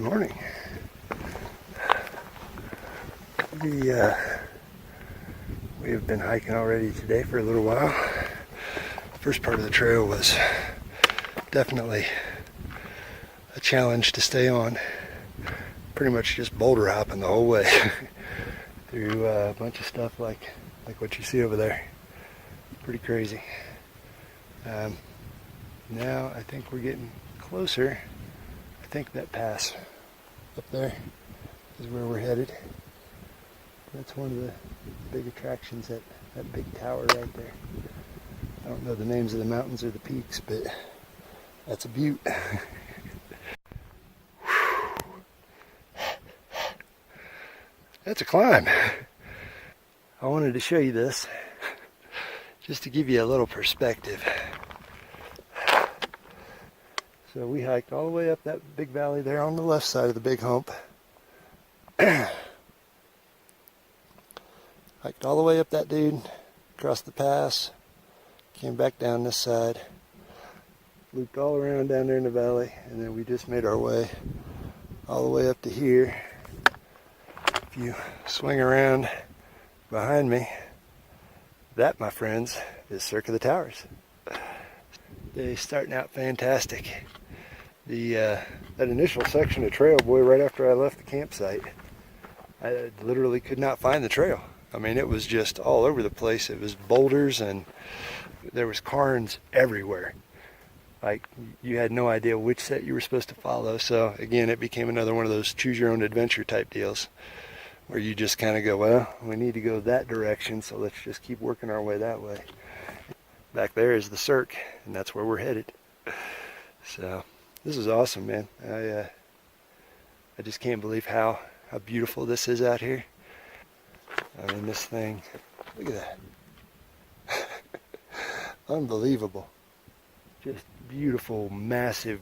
morning. We have been hiking already today for a little while. First part of the trail was definitely a challenge to stay on. Pretty much just boulder hopping the whole way through a bunch of stuff like what you see over there. Pretty crazy. Now I think we're getting closer. I think that pass up there is where we're headed. That's one of the big attractions, that big tower right there. I don't know the names of the mountains or the peaks, but that's a beaut. That's a climb. I wanted to show you this just to give you a little perspective. So we hiked all the way up that big valley there on the left side of the big hump. Hiked all the way up that dude, across the pass, came back down this side, looped all around down there in the valley, and then we just made our way all the way up to here. If you swing around behind me, that, my friends, is Cirque of the Towers. They're starting out fantastic. That initial section of trail, boy, right after I left the campsite, I literally could not find the trail. I mean, it was just all over the place. It was boulders and there was cairns everywhere. Like, you had no idea which set you were supposed to follow. So again, it became another one of those choose your own adventure type deals where you just kind of go, well, we need to go that direction, so let's just keep working our way that way. Back there is the Cirque, and that's where we're headed. So this is awesome, man. I just can't believe how beautiful this is out here. I mean, this thing, look at that. Unbelievable. Just beautiful, massive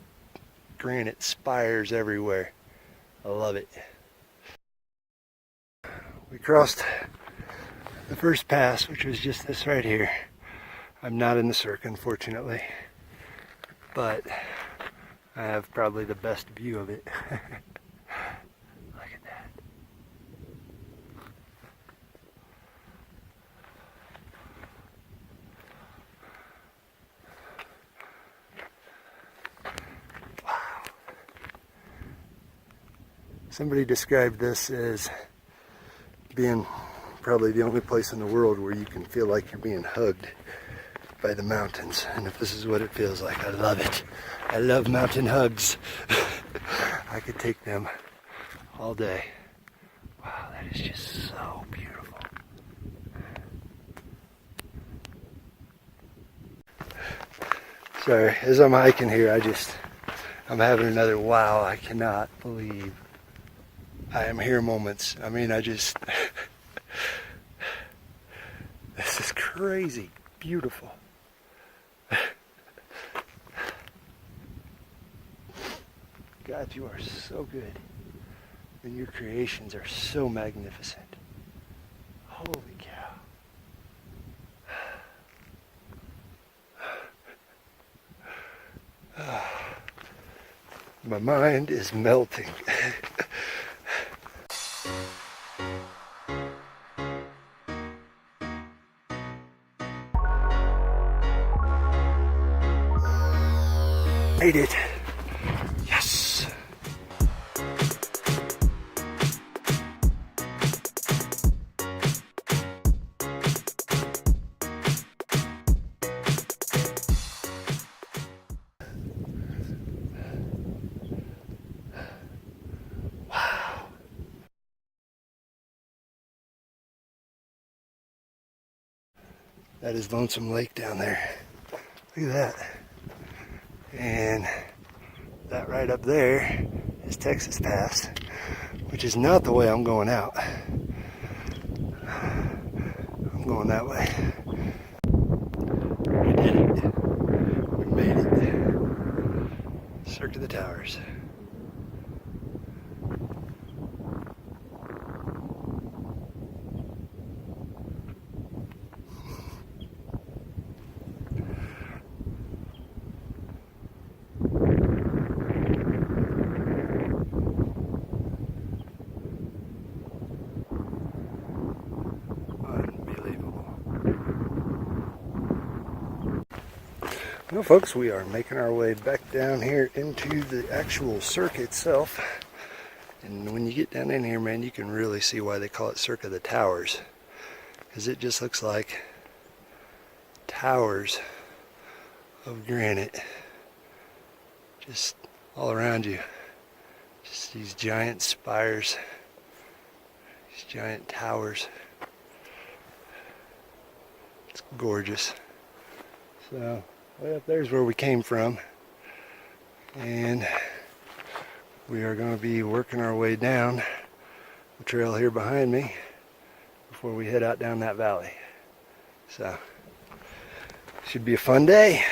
granite spires everywhere. I love it. We crossed the first pass, which was just this right here. I'm not in the Cirque, unfortunately, but I have probably the best view of it. Look at that. Wow. Somebody described this as being probably the only place in the world where you can feel like you're being hugged by the mountains. And if this is what it feels like, I love it. I love mountain hugs. I could take them all day. Wow, that is just so beautiful. Sorry, as I'm hiking here, I'm having another wow, I cannot believe I am here moments. I mean, this is crazy beautiful. God, you are so good, and your creations are so magnificent. Holy cow. My mind is melting. Made it. Yes. Wow. That is Lonesome Lake down there. Look at that. And that right up there is Texas Pass, which is not the way I'm going out. I'm going that way. We did it. We made it. Cirque of the Towers. Well, folks, we are making our way back down here into the actual Cirque itself. And when you get down in here, man, you can really see why they call it Cirque of the Towers. Because it just looks like towers of granite just all around you. Just these giant spires, these giant towers. It's gorgeous. So way up there's where we came from, and we are going to be working our way down the trail here behind me before we head out down that valley. So should be a fun day.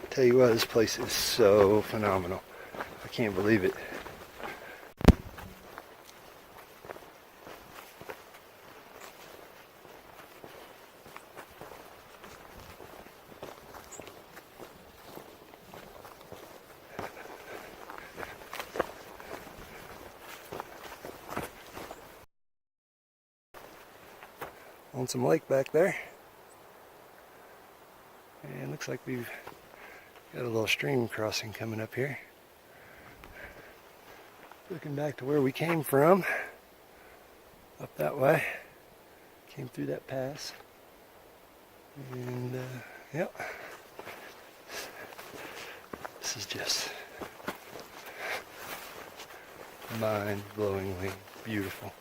Tell you what, this place is so phenomenal. I can't believe it. On some lake back there, and looks like we've got a little stream crossing coming up here. Looking back to where we came from, up that way, came through that pass, and yep, this is just mind-blowingly beautiful.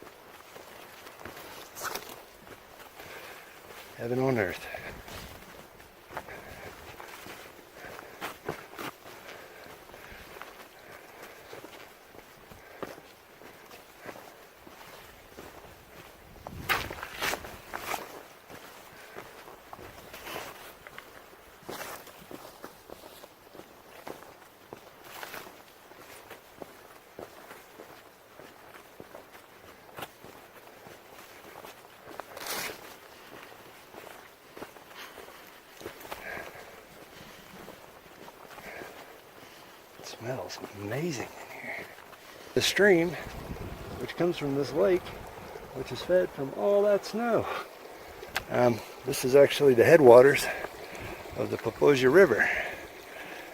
Heaven on earth. Smells amazing in here. The stream, which comes from this lake, which is fed from all that snow. This is actually the headwaters of the Paposia River.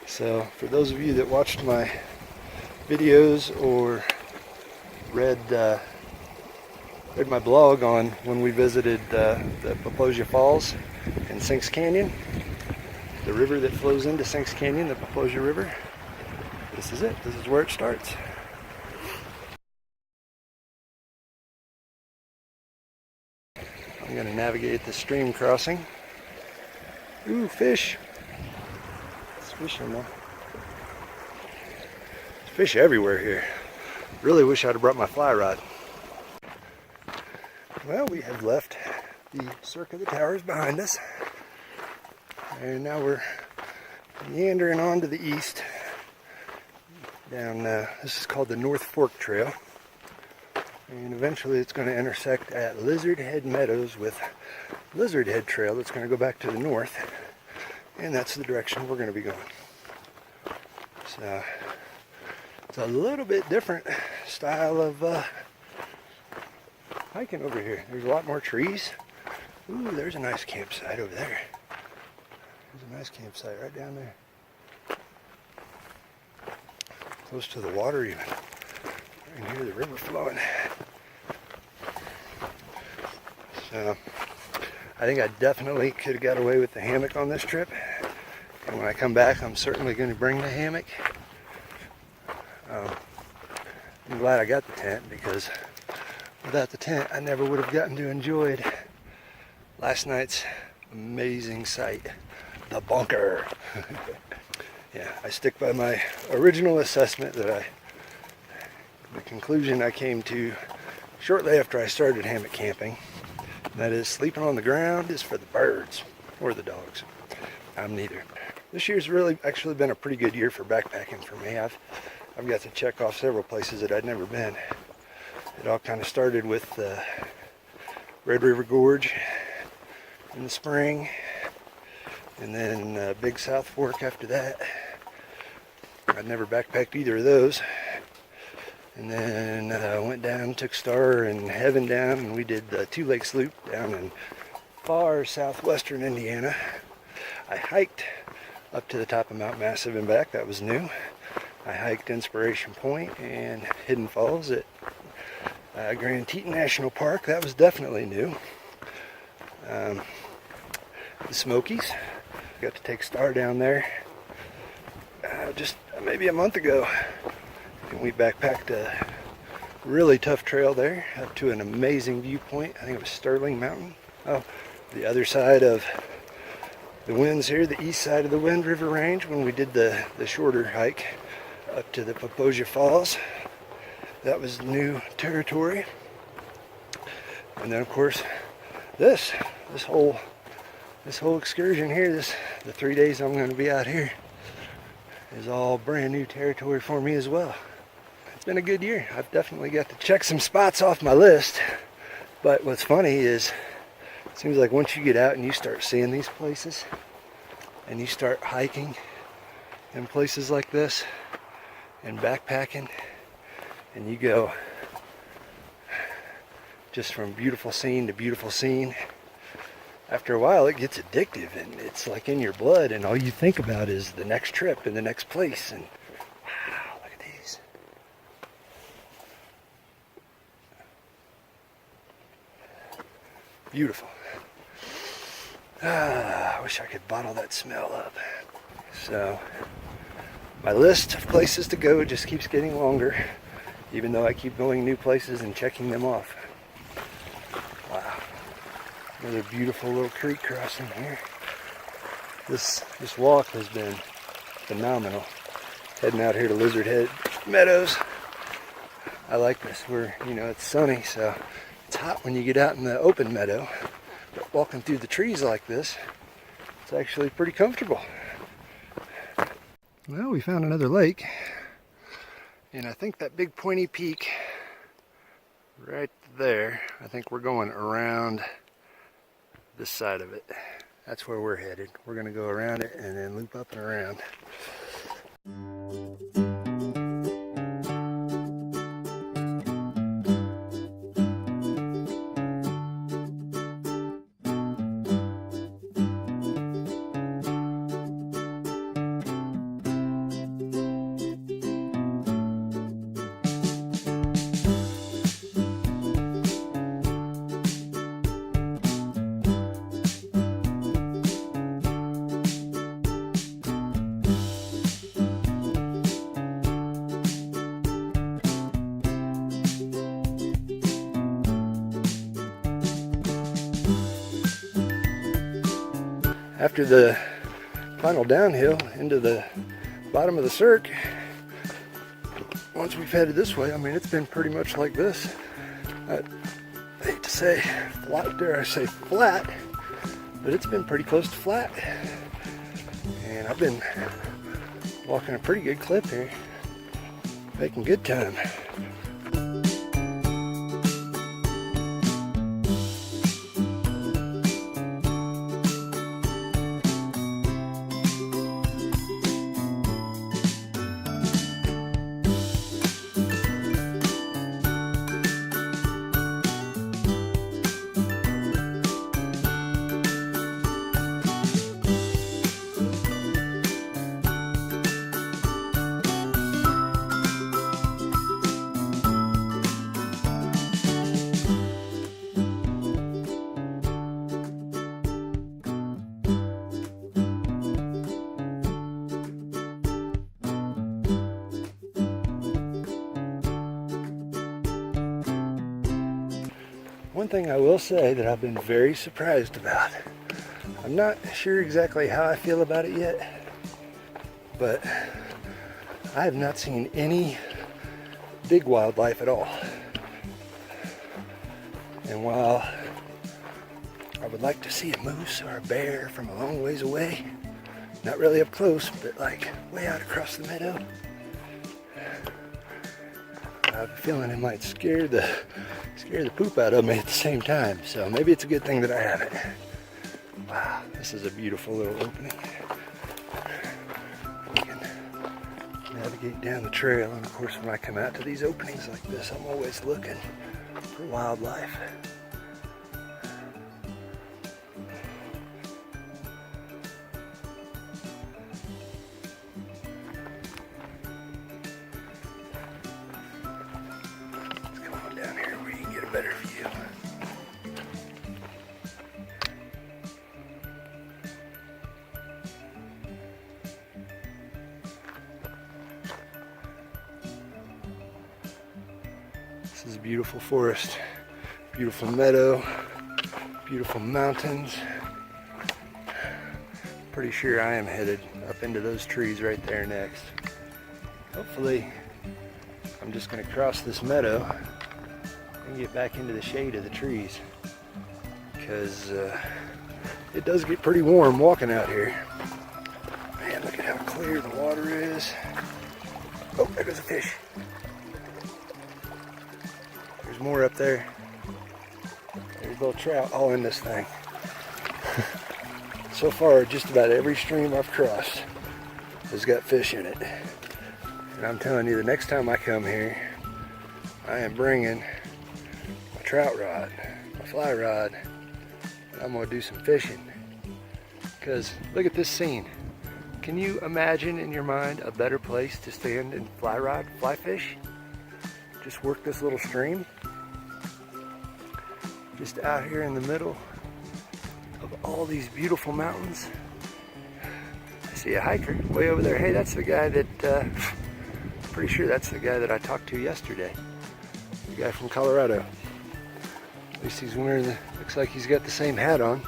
So for those of you that watched my videos or read my blog on when we visited the Paposia Falls in Sinks Canyon, the river that flows into Sinks Canyon, the Paposia River, this is it. This is where it starts. I'm going to navigate the stream crossing. Ooh, fish. There's fish in there. There's fish everywhere here. Really wish I'd have brought my fly rod. Well, we have left the Cirque of the Towers behind us. And now we're meandering on to the east. Down, this is called the North Fork Trail, and eventually it's going to intersect at Lizard Head Meadows with Lizard Head Trail that's going to go back to the north, and that's the direction we're going to be going. So it's a little bit different style of hiking over here. There's a lot more trees. Ooh, there's a nice campsite over there. There's a nice campsite right down there. Close to the water even. You can hear the river flowing. So I think I definitely could have got away with the hammock on this trip. And when I come back, I'm certainly going to bring the hammock. I'm glad I got the tent, because without the tent, I never would have gotten to enjoy last night's amazing sight, the bunker. Yeah, I stick by my original assessment that the conclusion I came to shortly after I started hammock camping, and that is sleeping on the ground is for the birds or the dogs. I'm neither. This year's really actually been a pretty good year for backpacking for me. I've got to check off several places that I'd never been. It all kind of started with Red River Gorge in the spring, and then Big South Fork after that. I'd never backpacked either of those. And then went down, took Star and Heaven down, and we did the Two Lakes Loop down in far southwestern Indiana. I hiked up to the top of Mount Massive and back. That was new. I hiked Inspiration Point and Hidden Falls at Grand Teton National Park. That was definitely new. The Smokies. Got to take Star down there just maybe a month ago. And we backpacked a really tough trail there up to an amazing viewpoint. I think it was Sterling Mountain. Oh, the other side of the winds here, the east side of the Wind River Range, when we did the shorter hike up to the Poposia Falls. That was new territory. And then of course this whole excursion here, the 3 days I'm going to be out here, is all brand new territory for me as well. It's been a good year. I've definitely got to check some spots off my list. But what's funny is, it seems like once you get out and you start seeing these places, and you start hiking in places like this, and backpacking, and you go just from beautiful scene to beautiful scene, after a while it gets addictive, and it's like in your blood, and all you think about is the next trip and the next place. And wow, look at these. Beautiful. I wish I could bottle that smell up. So my list of places to go just keeps getting longer, even though I keep going new places and checking them off. Wow. Another beautiful little creek crossing here. This walk has been phenomenal. Heading out here to Lizard Head Meadows. I like this. It's sunny, so it's hot when you get out in the open meadow. But walking through the trees like this, it's actually pretty comfortable. Well, we found another lake, and I think that big pointy peak right there, I think we're going around this side of it. That's where we're headed. We're going to go around it and then loop up and around. After the final downhill into the bottom of the Cirque, once we've headed this way, I mean, it's been pretty much like this. I hate to say flat, dare I say flat, but it's been pretty close to flat. And I've been walking a pretty good clip here, making good time. One thing I will say that I've been very surprised about. I'm not sure exactly how I feel about it yet, but I have not seen any big wildlife at all. And while I would like to see a moose or a bear from a long ways away, not really up close, but like way out across the meadow, I have a feeling it might scare the poop out of me at the same time. So maybe it's a good thing that I haven't. Wow, this is a beautiful little opening. You can navigate down the trail, and of course when I come out to these openings like this, I'm always looking for wildlife. is a beautiful forest, beautiful meadow, beautiful mountains. Pretty sure I am headed up into those trees right there next. Hopefully, I'm just going to cross this meadow and get back into the shade of the trees, because it does get pretty warm walking out here. Man, look at how clear the water is. Oh, there goes a fish. There's more up there. There's little trout all in this thing. So far, just about every stream I've crossed has got fish in it. And I'm telling you, the next time I come here, I am bringing my trout rod, my fly rod, and I'm gonna do some fishing. Because look at this scene. Can you imagine in your mind a better place to stand and fly rod, fly fish? Just work this little stream. Just out here in the middle of all these beautiful mountains. I see a hiker way over there. Hey, that's the guy that, pretty sure that's the guy that I talked to yesterday. The guy from Colorado. At least he's wearing the, looks like he's got the same hat on.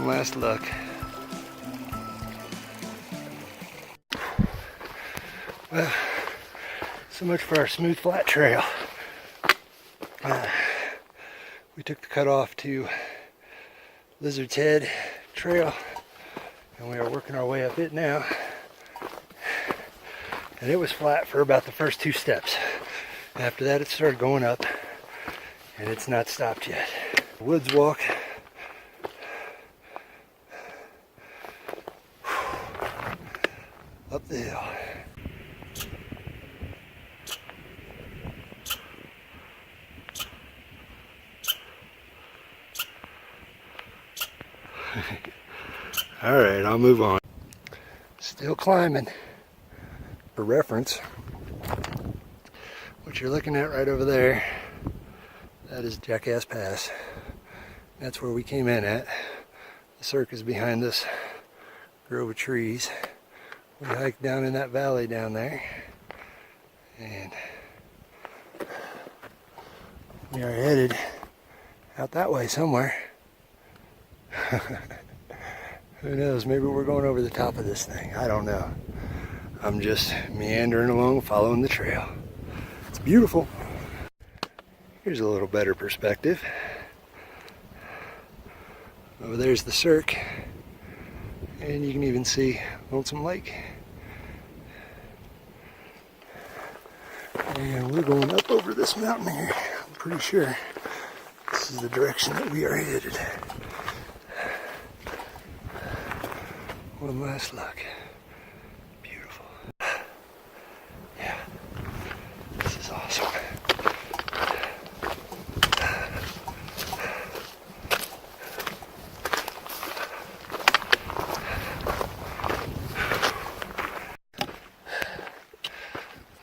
Last look. Well, so much for our smooth flat trail. We took the cutoff to Lizard Head Trail, and we are working our way up it now. And it was flat for about the first 2 steps. After that, it started going up, and it's not stopped yet. Woods walk. Up the hill. All right, I'll move on. Still climbing. For reference, what you're looking at right over there, that is Jackass Pass. That's where we came in at. The Cirque is behind this grove of trees. We hiked down in that valley down there, and we are headed out that way somewhere. Who knows, maybe we're going over the top of this thing. I don't know. I'm just meandering along, following the trail. It's beautiful. Here's a little better perspective. Over there's the Cirque. And you can even see Lonesome Lake. And we're going up over this mountain here. I'm pretty sure this is the direction that we are headed. One last look. Beautiful. Yeah, this is awesome.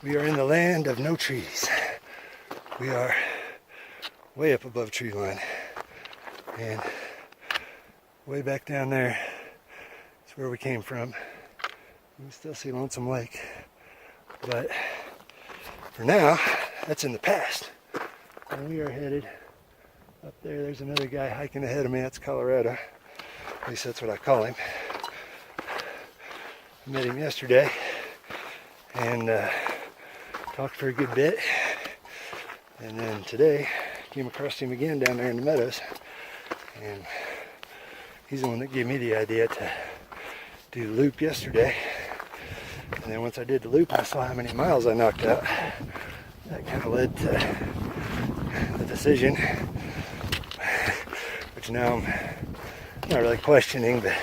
We are in the land of no trees. We are way up above tree line. And way back down there is where we came from. You can still see Lonesome Lake. But for now, that's in the past. And we are headed up there. There's another guy hiking ahead of me. That's Colorado. At least that's what I call him. I met him yesterday. And talked for a good bit, and then today came across him again down there in the meadows, and he's the one that gave me the idea to do the loop yesterday. And then once I did the loop, I saw how many miles I knocked out. That kind of led to the decision, which now I'm not really questioning, but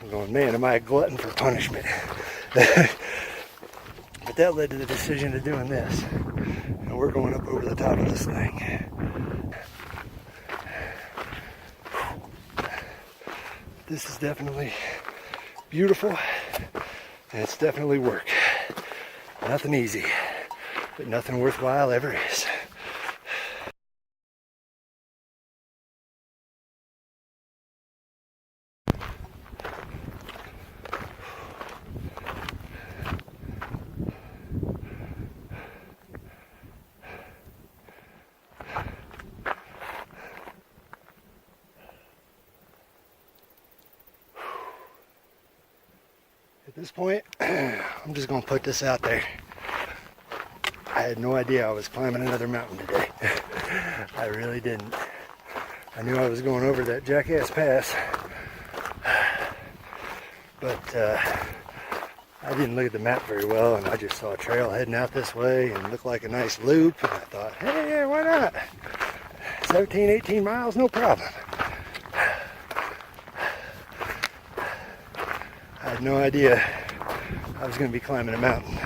I'm going, man, am I a glutton for punishment? But that led to the decision of doing this. And we're going up over the top of this thing. This is definitely beautiful, and it's definitely work. Nothing easy, but nothing worthwhile ever is. At this point, I'm just going to put this out there. I had no idea I was climbing another mountain today. I really didn't. I knew I was going over that Jackass Pass, but I didn't look at the map very well, and I just saw a trail heading out this way and looked like a nice loop, and I thought, hey, yeah, why not? 17, 18 miles, no problem. I had no idea I was going to be climbing a mountain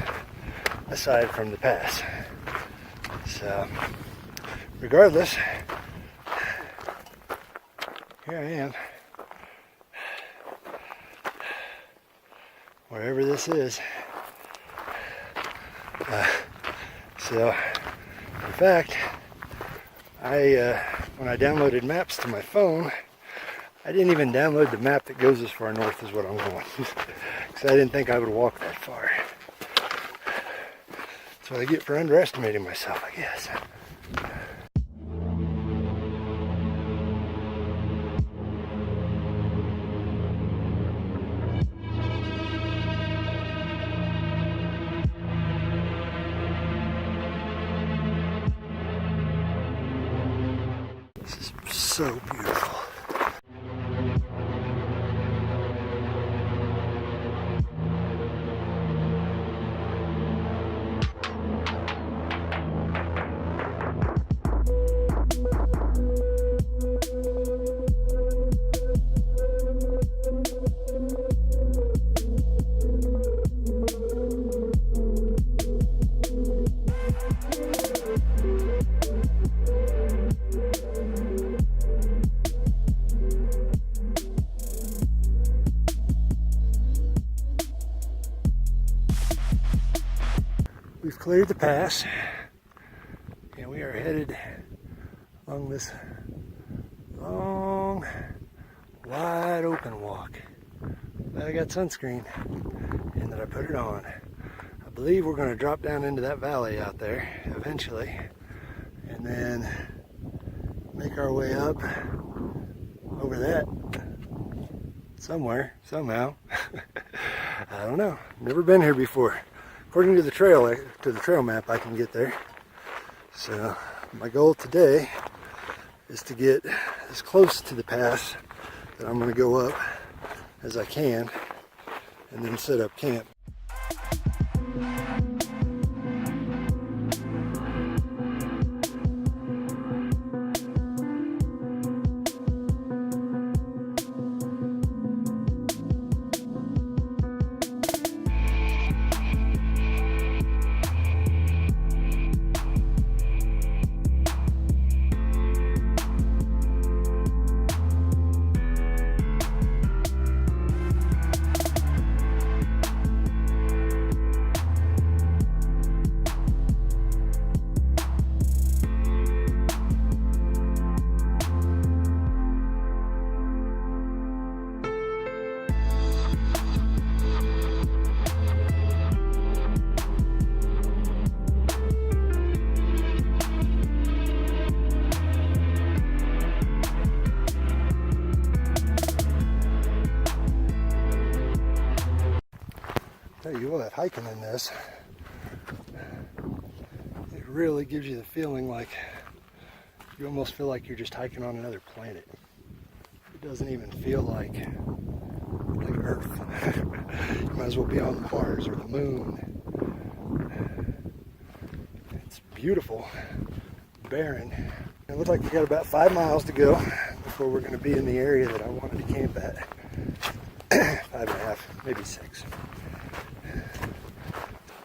aside from the pass. So, regardless, here I am. Wherever this is. So, in fact, when I downloaded maps to my phone, I didn't even download the map that goes as far north as what I'm going, because I didn't think I would walk that far. That's what I get for underestimating myself, I guess. This is so beautiful. We've cleared the pass, and we are headed along this long, wide open walk. Glad I got sunscreen and that I put it on. I believe we're going to drop down into that valley out there eventually, and then make our way up over that somewhere, somehow. I don't know. Never been here before. According to the trail map, I can get there. So my goal today is to get as close to the pass that I'm going to go up as I can, and then set up camp. Tell you what, hiking in this, it really gives you the feeling like you almost feel like you're just hiking on another planet. It doesn't even feel like Earth. You might as well be on Mars or the moon. It's beautiful, barren. It looks like we got about 5 miles to go before we're going to be in the area that I wanted to camp at. 5.5, maybe 6.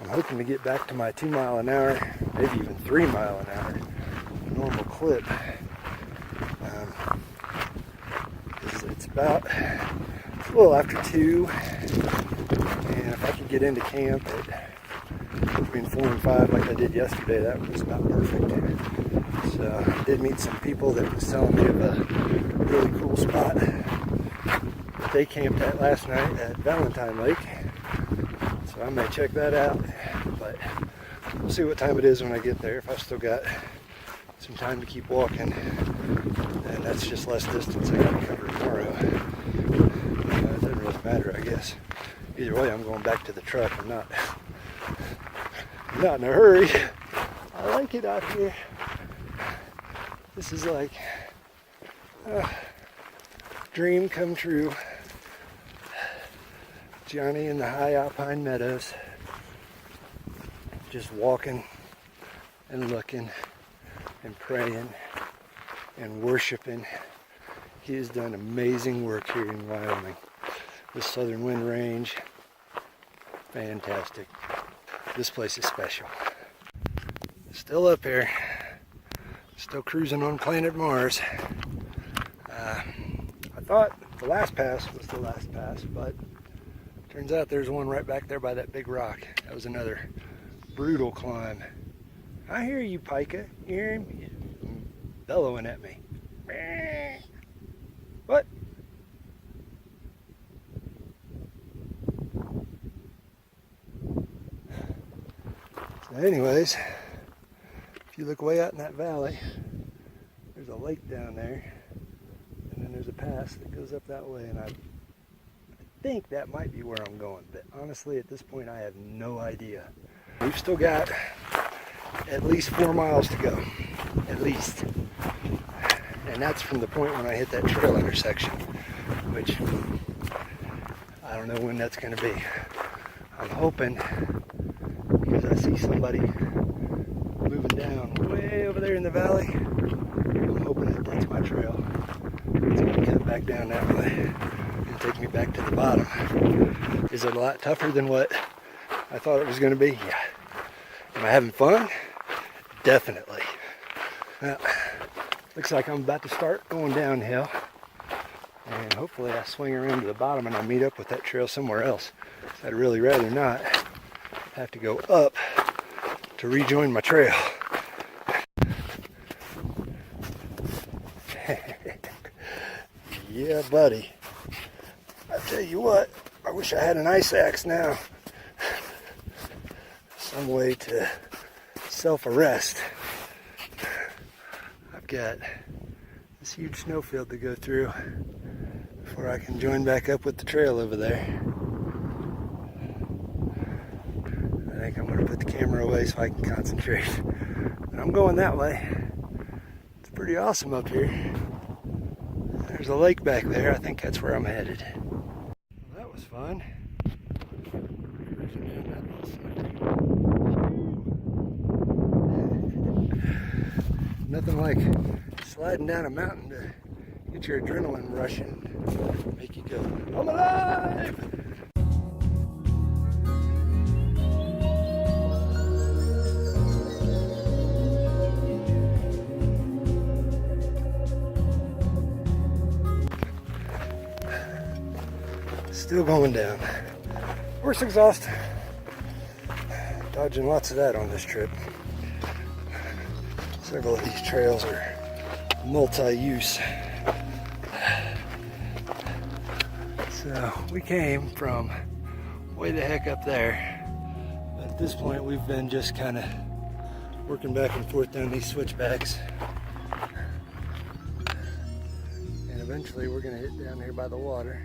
I'm hoping to get back to my 2 mile an hour, maybe even 3 mile an hour normal clip. It's about a little after 2, and if I could get into camp at between 4 and 5 like I did yesterday, that was about perfect. So I did meet some people that was telling me of a really cool spot that they camped at last night at Valentine Lake. So I may check that out, but we'll see what time it is when I get there. If I've still got some time to keep walking, and that's just less distance I got to cover tomorrow. It doesn't really matter, I guess. Either way, I'm going back to the truck. I'm not in a hurry. I like it out here. This is like a dream come true. Johnny in the high alpine meadows, just walking and looking and praying and worshiping. He has done amazing work here in Wyoming. The Southern Wind Range, fantastic. This place is special. Still up here, still cruising on planet Mars. I thought the last pass was the last pass, but turns out there's one right back there by that big rock. That was another brutal climb. I hear you, Pika. You hear him? He's bellowing at me. What? So anyways, if you look way out in that valley, there's a lake down there, and then there's a pass that goes up that way, and I think that might be where I'm going, but honestly at this point I have no idea. We've still got at least 4 miles to go, at least, and that's from the point when I hit that trail intersection, which I don't know when that's going to be. I'm hoping, because I see somebody moving down way over there in the valley, I'm hoping that that's my trail. It's going to cut back down that way and take me back to the bottom. Is it a lot tougher than what I thought it was going to be? Yeah. Am I having fun? Definitely. Well, looks like I'm about to start going downhill, and hopefully I swing around to the bottom and I meet up with that trail somewhere else. I'd really rather not have to go up to rejoin my trail. Yeah, buddy. I tell you what, I wish I had an ice axe now. Some way to self-arrest. I've got this huge snowfield to go through before I can join back up with the trail over there. I think I'm going to put the camera away so I can concentrate. But I'm going that way. It's pretty awesome up here. There's a lake back there. I think that's where I'm headed. Well, that was fun. Cruising down that little sucker. Nothing like sliding down a mountain to get your adrenaline rushing, make you go, I'm alive! Still going down. Horse exhaust. Dodging lots of that on this trip. Several of these trails are multi-use. So we came from way the heck up there. But at this point we've been just kind of working back and forth down these switchbacks. And eventually we're going to hit down here by the water.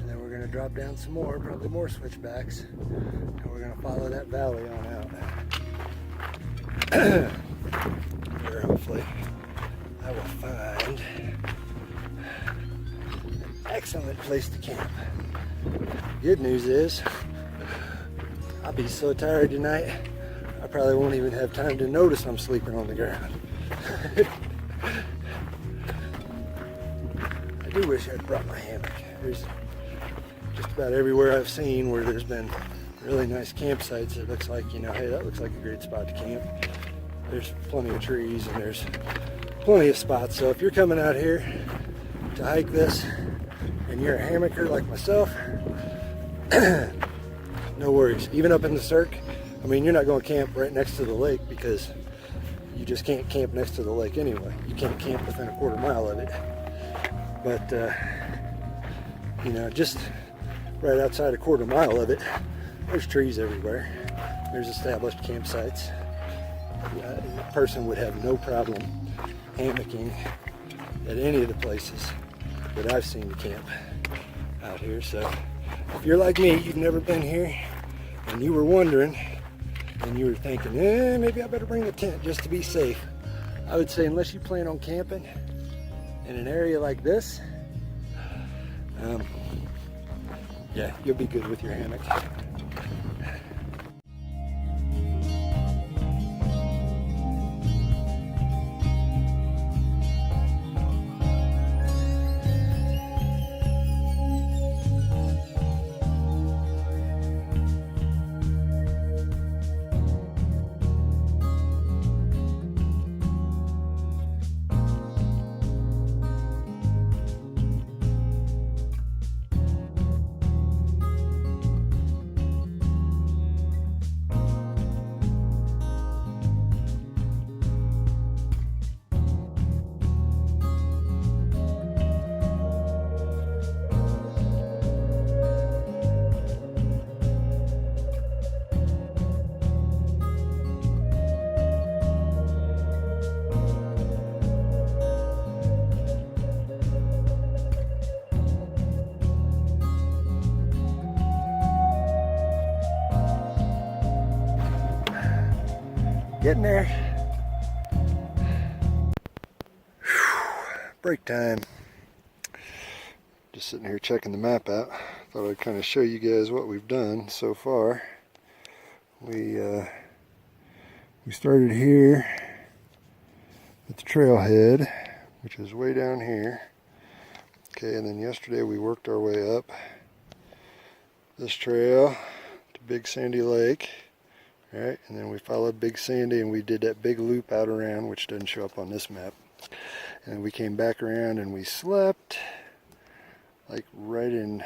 And then we're going to drop down some more, probably more switchbacks. And we're going to follow that valley on out. Where hopefully I will find an excellent place to camp. Good news is, I'll be so tired tonight, I probably won't even have time to notice I'm sleeping on the ground. I do wish I'd brought my hammock. There's just a about everywhere I've seen where there's been really nice campsites, it looks like, you know, hey, that looks like a great spot to camp. There's plenty of trees and there's plenty of spots. So if you're coming out here to hike this and you're a hammocker like myself, no worries. Even up in the Cirque, I mean, you're not going to camp right next to the lake because you just can't camp next to the lake anyway. You can't camp within a quarter mile of it. But, you know, just right outside a quarter mile of it, there's trees everywhere. There's established campsites. A person would have no problem hammocking at any of the places that I've seen to camp out here. So if you're like me, you've never been here, and you were wondering, and you were thinking, maybe I better bring a tent just to be safe, I would say unless you plan on camping in an area like this, yeah, you'll be good with your hammock. Getting there. Whew. Break time. Just sitting here checking the map out. Thought I'd kind of show you guys what we've done so far. We started here at the trailhead, which is way down here. Okay, and then yesterday we worked our way up this trail to Big Sandy Lake. Right, and then we followed Big Sandy and we did that big loop out around, which doesn't show up on this map. And then we came back around and we slept like right in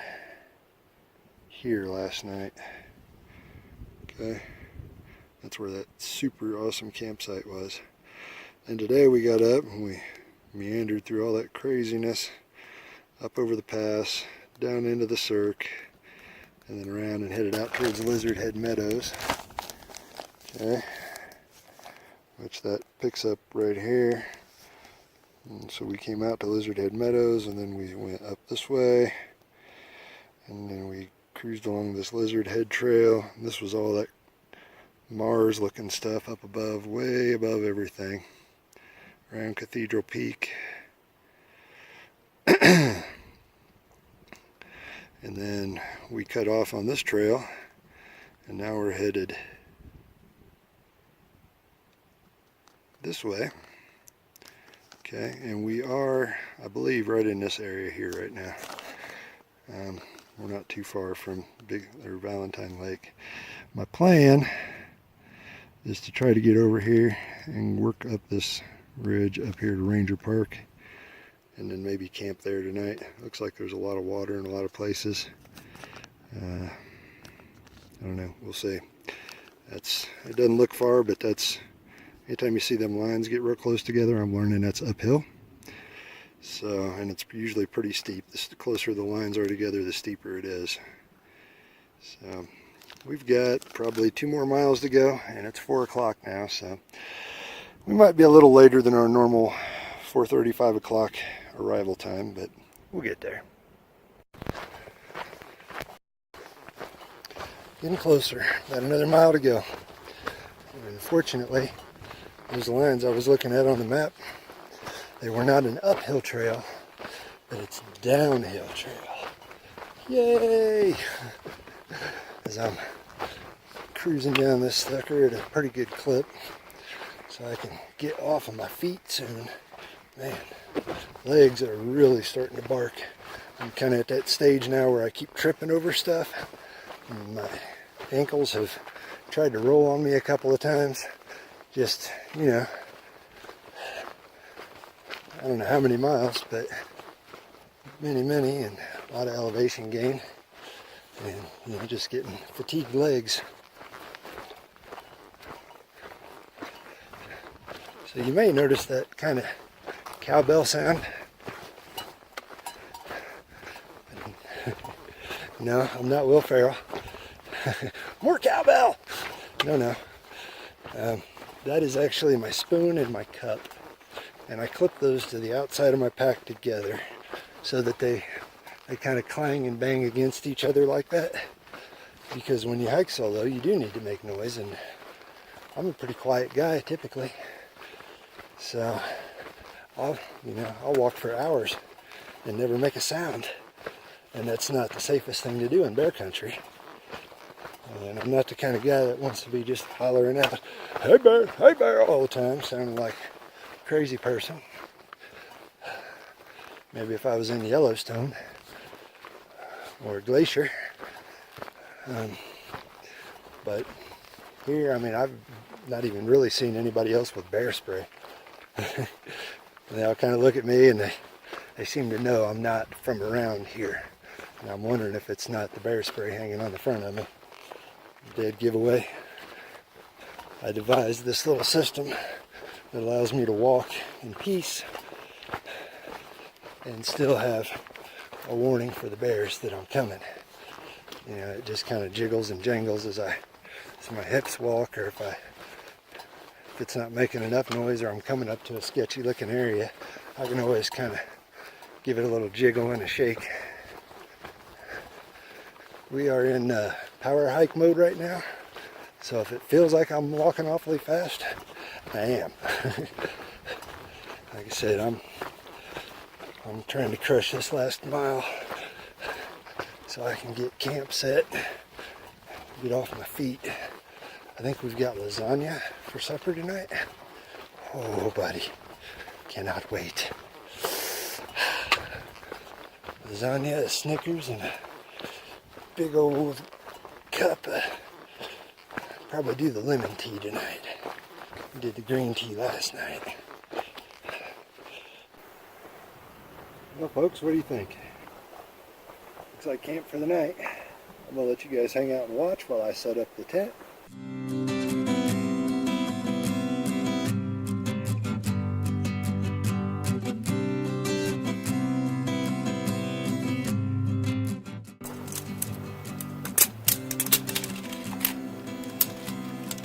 here last night. Okay, that's where that super awesome campsite was. And today we got up and we meandered through all that craziness up over the pass, down into the Cirque, and then around and headed out towards Lizard Head Meadows. Okay, which that picks up right here. And so we came out to Lizard Head Meadows and then we went up this way and then we cruised along this Lizard Head Trail. And this was all that Mars looking stuff up above, way above everything, around Cathedral Peak. And then we cut off on this trail and now we're headed this way. Okay, and we are, I believe, right in this area here right now. We're not too far from Valentine Lake. My plan is to try to get over here and work up this ridge up here to Ranger Park and then maybe camp there tonight. Looks like there's a lot of water in a lot of places. I don't know, we'll see. It doesn't look far, but that's, anytime you see them lines get real close together, I'm learning that's uphill. So, and it's usually pretty steep. The closer the lines are together, the steeper it is. So, we've got probably 2 more miles to go, and it's 4 o'clock now, so we might be a little later than our normal 4:30, 5 o'clock arrival time, but we'll get there. Getting closer, about another mile to go. And unfortunately, those lines I was looking at on the map, they were not an uphill trail, but it's a downhill trail. Yay! As I'm cruising down this sucker at a pretty good clip, so I can get off of my feet soon. Man, legs are really starting to bark. I'm kind of at that stage now where I keep tripping over stuff. And my ankles have tried to roll on me a couple of times. Just, you know, I don't know how many miles, but many, and a lot of elevation gain. And, you know, just getting fatigued legs. So you may notice that kind of cowbell sound. No, I'm not Will Ferrell. More cowbell! No. That is actually my spoon and my cup. And I clip those to the outside of my pack together so that they kind of clang and bang against each other like that. Because when you hike solo, you do need to make noise, and I'm a pretty quiet guy typically. So I'll walk for hours and never make a sound. And that's not the safest thing to do in bear country. And I'm not the kind of guy that wants to be just hollering out, hey bear, all the time, sounding like a crazy person. Maybe if I was in Yellowstone or a glacier. But here, I mean, I've not even really seen anybody else with bear spray. They all kind of look at me and they seem to know I'm not from around here. And I'm wondering if it's not the bear spray hanging on the front of me. Dead giveaway. I devised this little system that allows me to walk in peace and still have a warning for the bears that I'm coming. You know, it just kind of jiggles and jangles as my hips walk, or if it's not making enough noise or I'm coming up to a sketchy looking area, I can always kind of give it a little jiggle and a shake. We are in power hike mode right now, so if it feels like I'm walking awfully fast, I am. Like I said, I'm trying to crush this last mile so I can get camp set, get off my feet. I think we've got lasagna for supper tonight. Oh, buddy, cannot wait. Lasagna, a Snickers, and a big old cup. Probably do the lemon tea tonight. We did the green tea last night. Well, folks, what do you think? Looks like camp for the night. I'm gonna let you guys hang out and watch while I set up the tent.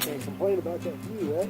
Can't complain about that view, right?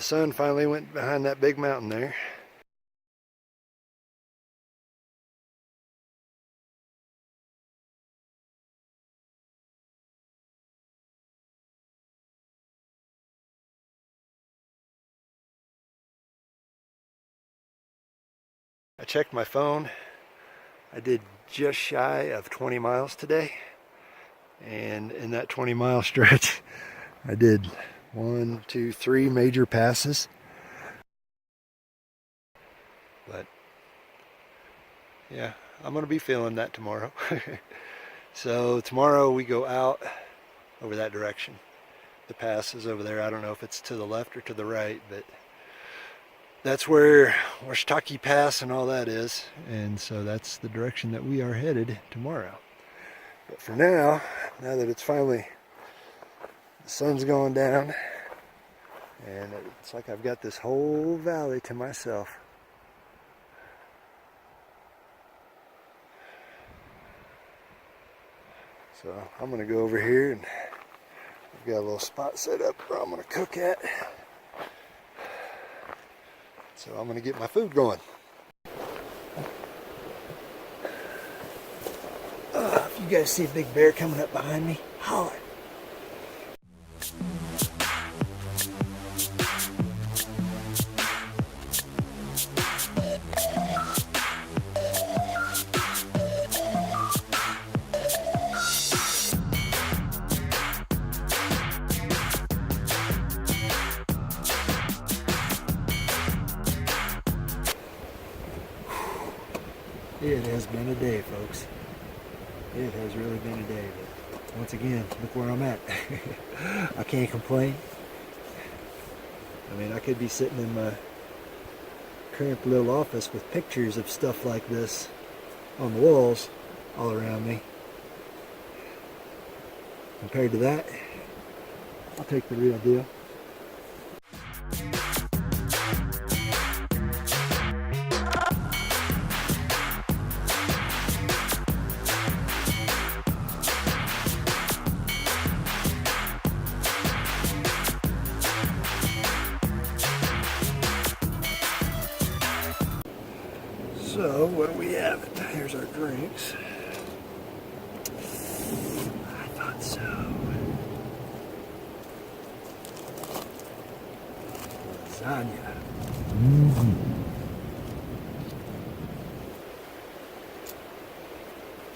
The sun finally went behind that big mountain there. I checked my phone. I did just shy of 20 miles today. And in that 20-mile stretch, I did 1, 2, 3 major passes. But yeah, I'm going to be feeling that tomorrow. So tomorrow we go out over that direction. The pass is over there. I don't know if it's to the left or to the right, but that's where Cirque Pass and all that is. And so that's the direction that we are headed tomorrow. But for now that it's finally, the sun's going down, and it's like I've got this whole valley to myself. So I'm going to go over here, and I've got a little spot set up where I'm going to cook at. So I'm going to get my food going. If you guys see a big bear coming up behind me, holler. It has been a day, folks. It has really been a day, but once again, look where I'm at. I can't complain. I mean, I could be sitting in my cramped little office with pictures of stuff like this on the walls all around me. Compared to that, I'll take the real deal. So, what do we have? Here's our drinks. I thought so. Lasagna.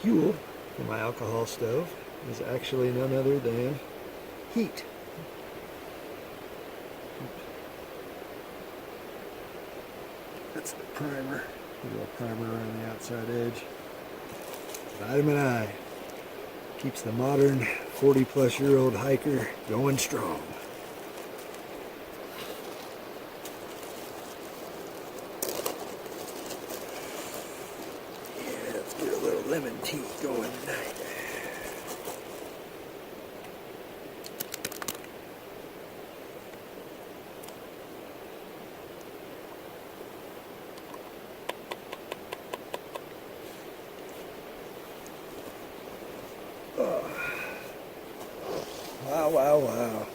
Fuel for my alcohol stove is actually none other than heat. That's the primer. A little primer around the outside edge. Vitamin I keeps the modern 40-plus-year-old hiker going strong. Yeah, let's get a little lemon tea going tonight. Wow, wow.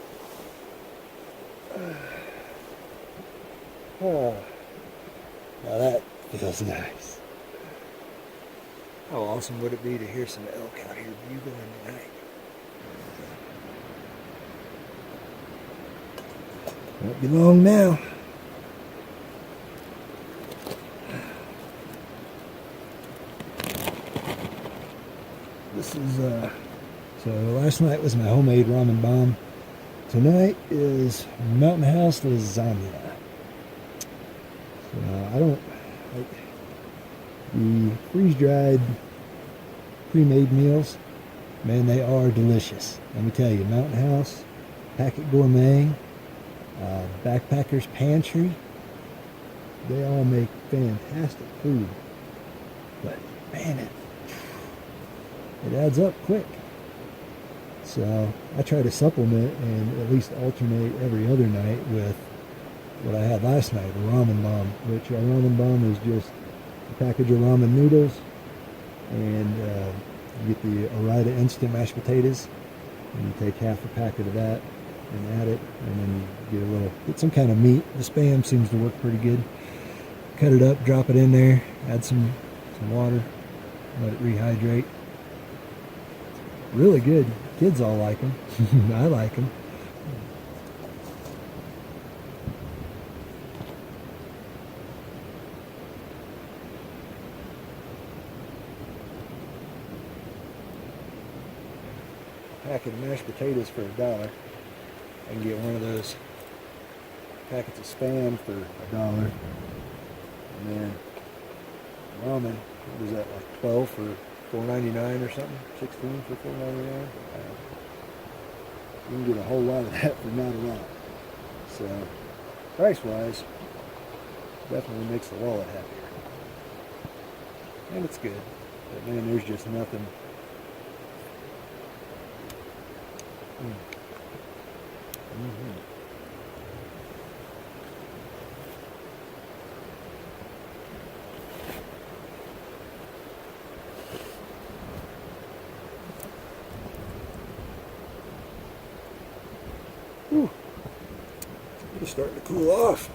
Oh, now that feels nice. How awesome would it be to hear some elk out here bugling tonight? Won't be long now. This is so last night was my homemade ramen bomb. Tonight is Mountain House lasagna. So I don't like the freeze-dried, pre-made meals. Man, they are delicious. Let me tell you, Mountain House, Packet Gourmet, Backpacker's Pantry, they all make fantastic food. But man, it adds up quick. So I try to supplement and at least alternate every other night with what I had last night, a ramen bomb, which our ramen bomb is just a package of ramen noodles, and you get the Orida instant mashed potatoes, and you take half a packet of that and add it, and then you get some kind of meat. The Spam seems to work pretty good. Cut it up, drop it in there, add some water, let it rehydrate. Really good. Kids all like them. I like them. packet of mashed potatoes for $1. I can get one of those packets of Spam for $1. And then ramen, what was that, like 12 for $4.99 or something? 16 for $4.99? You can get a whole lot of that for not a lot. So, price-wise, definitely makes the wallet happier. And it's good. But man, there's just nothing. Whew. It's starting to cool off.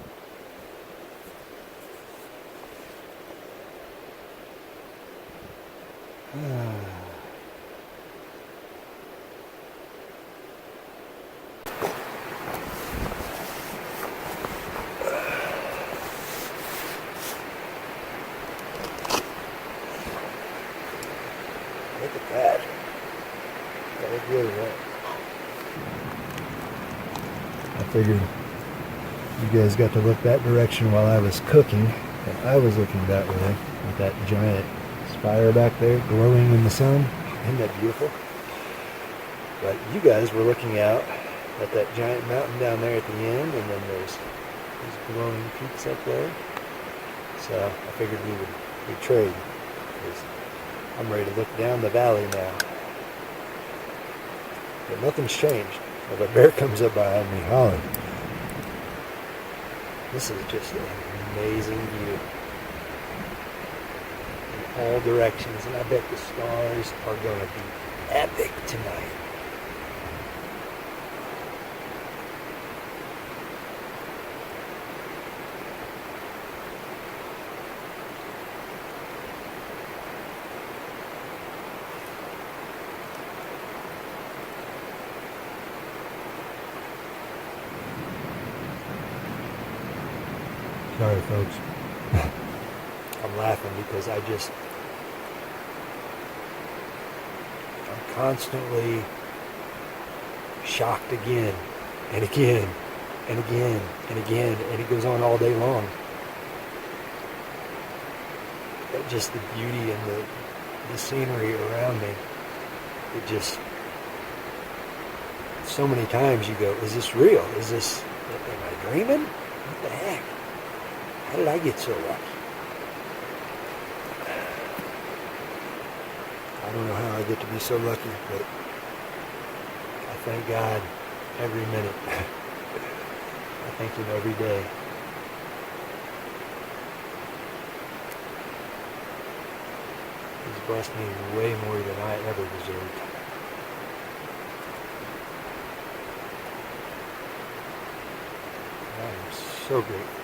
Look at that. That was really wet. I figured you guys got to look that direction while I was cooking, and I was looking that way with that giant spire back there glowing in the sun. Isn't that beautiful? But you guys were looking out at that giant mountain down there at the end, and then there's these glowing peaks up there. So I figured we'd trade, because I'm ready to look down the valley now. But nothing's changed. If a bear comes up behind me, holler. This is just an amazing view in all directions, and I bet the stars are going to be epic tonight. Sorry, folks. I'm laughing because I'm constantly shocked again and again and again and again, and it goes on all day long. But just the beauty and the scenery around me, it just, so many times you go, is this real? Am I dreaming? What the heck? How did I get so lucky? I don't know how I get to be so lucky, but I thank God every minute. I thank Him every day. He's blessed me way more than I ever deserved. I am so grateful.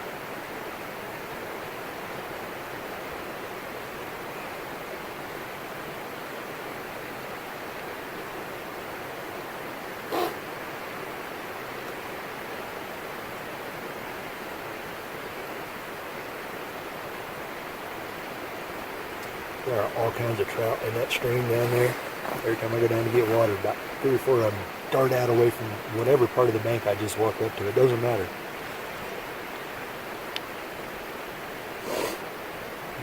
There are all kinds of trout in that stream down there. Every time I go down to get water, about 3 or 4 of them dart out away from whatever part of the bank I just walked up to. It doesn't matter.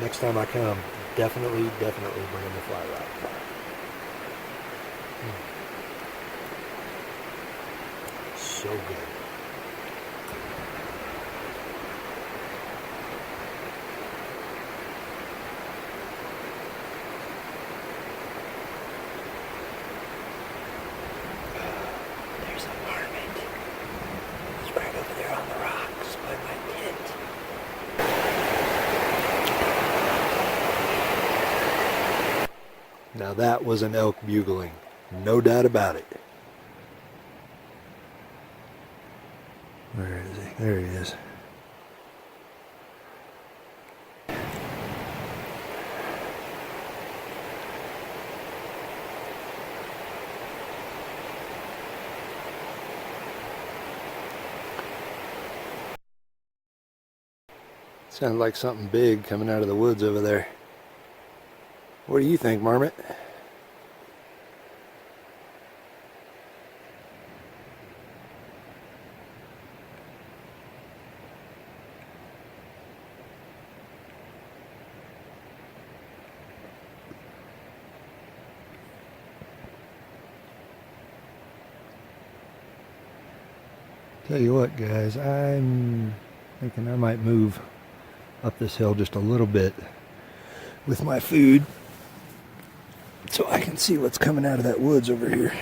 Next time I come, definitely bring in the fly rod. So good. Now that was an elk bugling, no doubt about it. Where is he? There he is. Sounds like something big coming out of the woods over there. What do you think, Marmot? Tell you what, guys, I'm thinking I might move up this hill just a little bit with my food so I can see what's coming out of that woods over here.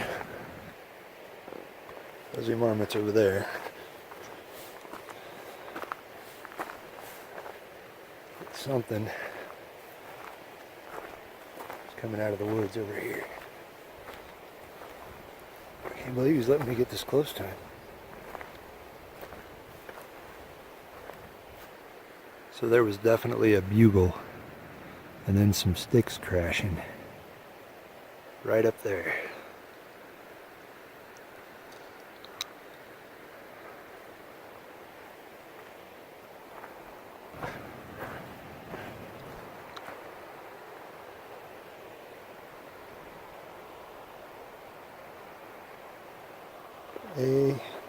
Those are marmots over there. Something is coming out of the woods over here. I can't believe he's letting me get this close to him. So there was definitely a bugle and then some sticks crashing right up there.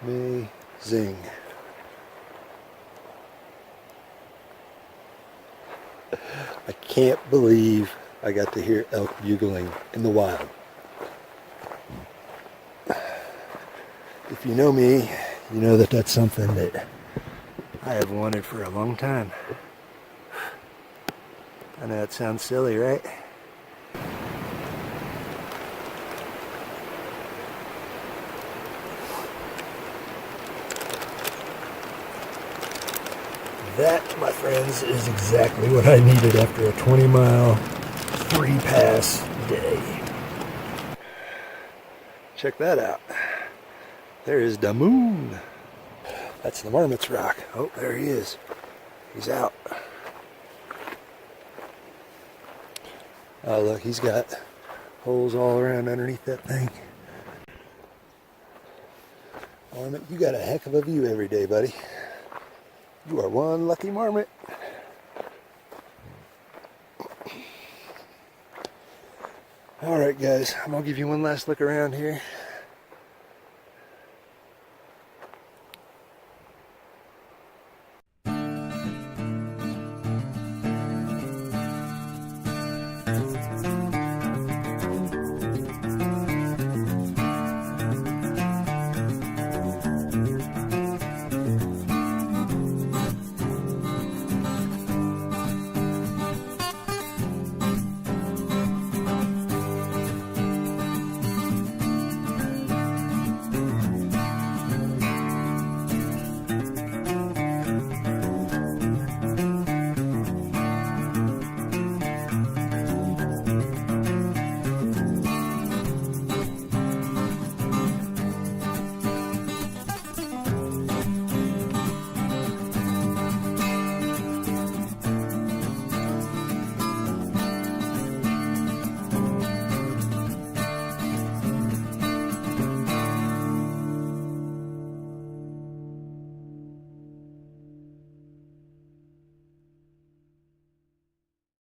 Amazing. I can't believe I got to hear elk bugling in the wild. If you know me, you know that that's something that I have wanted for a long time. I know it sounds silly, right? That, my friends, is exactly what I needed after a 20-mile free pass day. Check that out. There is the moon. That's the Marmot's rock. Oh, there he is. He's out. Oh, look, he's got holes all around underneath that thing. Marmot, you got a heck of a view every day, buddy. You are one lucky marmot. Alright guys, I'm going to give you one last look around here.